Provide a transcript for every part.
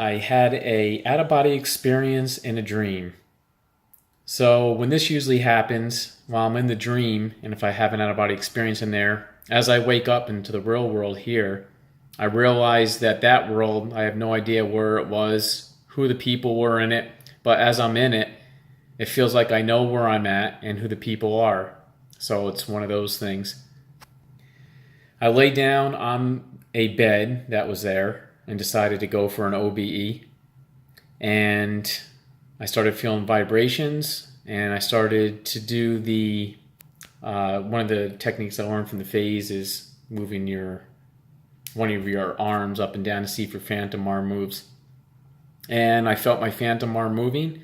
I had a out-of-body experience in a dream. So when this usually happens while I'm in the dream, and if I have an out-of-body experience in there, as I wake up into the real world here, I realize that that world, I have no idea where it was, who the people were in it, but as I'm in it, it feels like I know where I'm at and who the people are. So it's one of those things. I lay down on a bed that was there and decided to go for an OBE. And I started feeling vibrations, and I started to do the one of the techniques I learned from the phase is moving one of your arms up and down to see if your phantom arm moves. And I felt my phantom arm moving,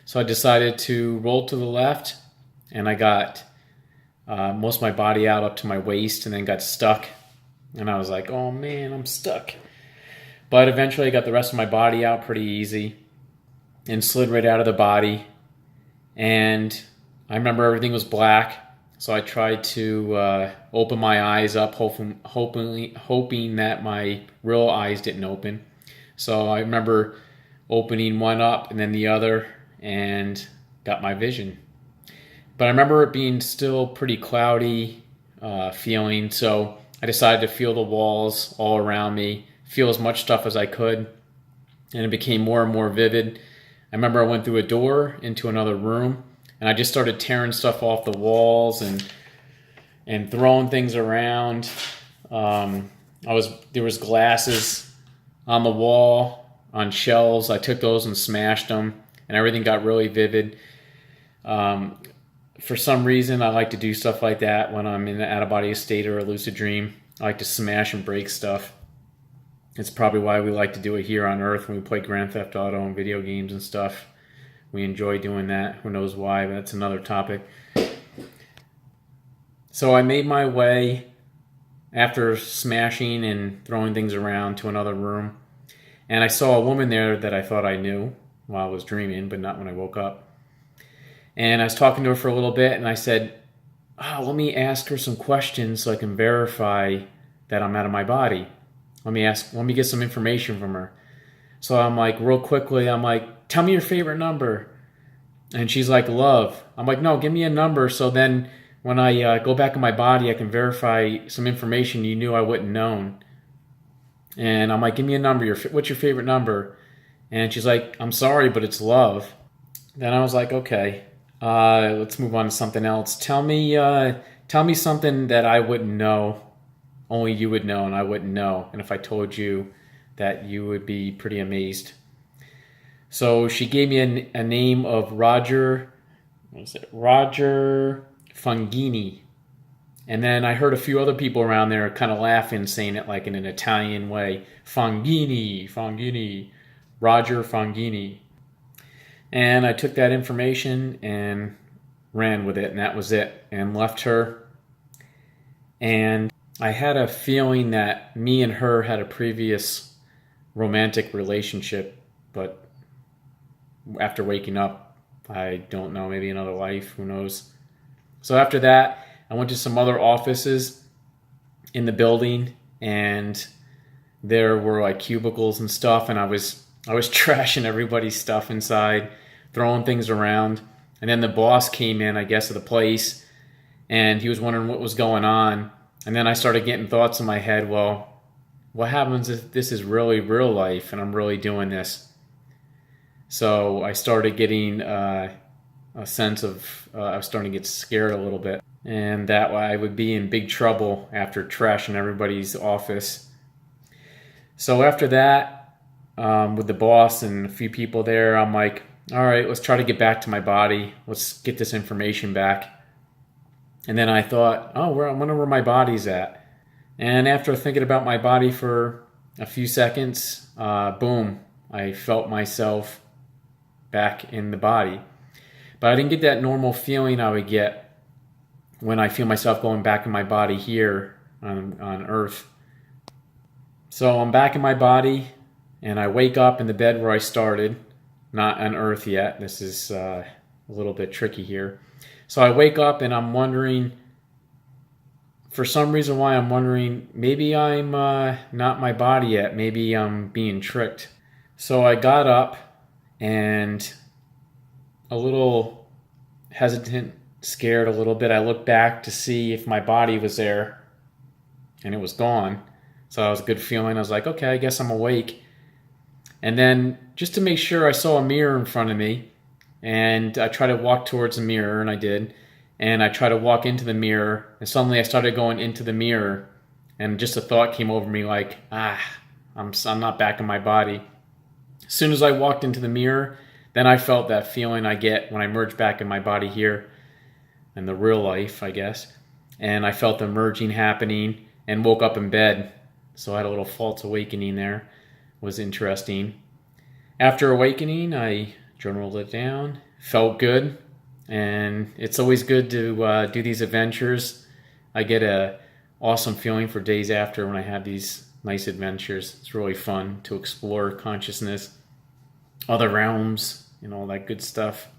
so I decided to roll to the left, and I got most of my body out up to my waist, and then got stuck. And I was like, oh man, I'm stuck. But eventually I got the rest of my body out pretty easy and slid right out of the body. And I remember everything was black, so I tried to open my eyes up, hoping that my real eyes didn't open. So I remember opening one up and then the other and got my vision. But I remember it being still pretty cloudy feeling, so I decided to feel the walls all around me, feel as much stuff as I could, and it became more and more vivid. I remember I went through a door into another room, and I just started tearing stuff off the walls and throwing things around. There was glasses on the wall, on shelves. I took those and smashed them, and everything got really vivid. For some reason, I like to do stuff like that when I'm in an out-of-body state or a lucid dream. I like to smash and break stuff. It's probably why we like to do it here on Earth when we play Grand Theft Auto and video games and stuff. We enjoy doing that. Who knows why, but that's another topic. So I made my way, after smashing and throwing things around, to another room. And I saw a woman there that I thought I knew while I was dreaming, but not when I woke up. And I was talking to her for a little bit, and I said, let me ask her some questions so I can verify that I'm out of my body. Let me get some information from her. So I'm like, real quickly, I'm like, tell me your favorite number. And she's like, love. I'm like, no, give me a number so then when I go back in my body, I can verify some information you knew I wouldn't known. And I'm like, give me a number. What's your favorite number? And she's like, I'm sorry, but it's love. Then I was like, okay. Let's move on to something else. Tell me something that I wouldn't know, only you would know and I wouldn't know. And if I told you that, you would be pretty amazed. So she gave me a name of Roger Fongini. And then I heard a few other people around there kind of laughing, saying it like in an Italian way. Fongini, Roger Fongini. And I took that information and ran with it, and that was it, and left her. And I had a feeling that me and her had a previous romantic relationship, but after waking up, I don't know, maybe another life, who knows. So after that, I went to some other offices in the building, and there were like cubicles and stuff, and I was trashing everybody's stuff inside, throwing things around. And then the boss came in, I guess, of the place, and he was wondering what was going on. And then I started getting thoughts in my head, well, what happens if this is really real life and I'm really doing this? So I started getting a sense of, I was starting to get scared a little bit. And that I would be in big trouble after trashing everybody's office. So after that, with the boss and a few people there, I'm like, all right, let's try to get back to my body. Let's get this information back. And then I thought, I wonder where my body's at. And after thinking about my body for a few seconds, boom, I felt myself back in the body. But I didn't get that normal feeling I would get when I feel myself going back in my body here on Earth. So I'm back in my body, and I wake up in the bed where I started. Not on Earth yet. This is a little bit tricky here. So I wake up and I'm wondering, for some reason maybe I'm not my body yet. Maybe I'm being tricked. So I got up and a little hesitant, scared a little bit. I looked back to see if my body was there, and it was gone. So that was a good feeling. I was like, okay, I guess I'm awake. And then just to make sure, I saw a mirror in front of me, and I tried to walk towards the mirror, and I did. And I tried to walk into the mirror, and suddenly I started going into the mirror, and just a thought came over me like, I'm not back in my body. As soon as I walked into the mirror, then I felt that feeling I get when I merge back in my body here in the real life, I guess. And I felt the merging happening and woke up in bed. So I had a little false awakening there. It was interesting. After awakening, I journaled it down. Felt good. And it's always good to do these adventures. I get a awesome feeling for days after when I have these nice adventures. It's really fun to explore consciousness, other realms, and all that good stuff.